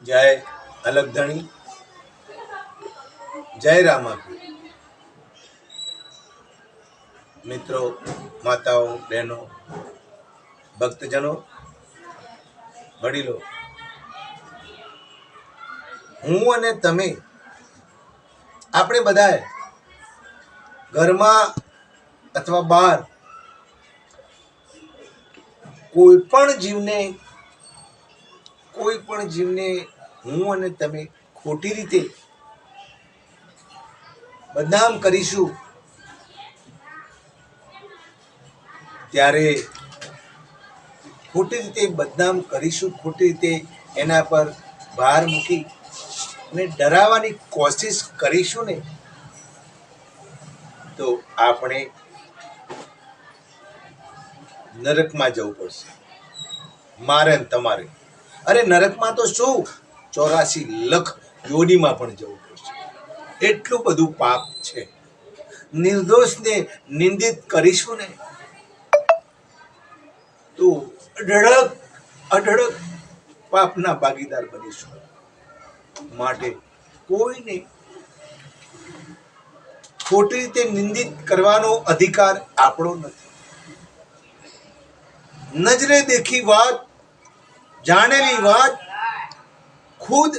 જય અલગધણી, જય રામાપીર। મિત્રો, માતાઓ, બહેનો, ભક્તજનો, વડીલો, હું અને તમે આપણે બધાએ ઘરમાં અથવા બહાર કોઈ પણ જીવને હું અને તમે ખોટી રીતે બદનામ કરીશું ત્યારે ખોટી રીતે એના પર ભાર મૂકી અને ડરાવવાની કોશિશ કરીશું ને તો આપણે નરકમાં જવું પડશે, મારે ને તમારે। અરે નરકમાં તો શું, 84 લાખ યોનિમાં પણ જવું પડશે, એટલું બધું પાપ છે। નિર્દોષને નિંદિત કરીશું ને તો અઢળક પાપના ભાગીદાર બનીશું। માટે કોઈને ખોટી રીતે નિંદિત કરવાનો અધિકાર આપણો નથી। નજરે દેખી વાત, જાણેલી વાત, ખુદ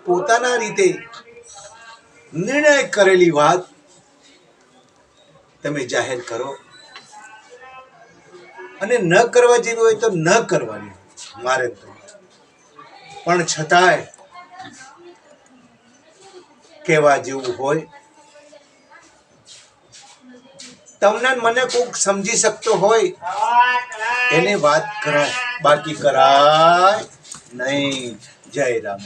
પોતાના રીતે નિર્ણય કરેલી વાત તમે જાહેર કરો અને ન કરવા જેવી હોય તો ન કરવાની, મારે તો પણ છતાંય કહેવા જેવું હોય, તમને મને કોક સમજી શકતો હોય એને વાત કરાય, બાકી કરાય નહીં। જય રામ।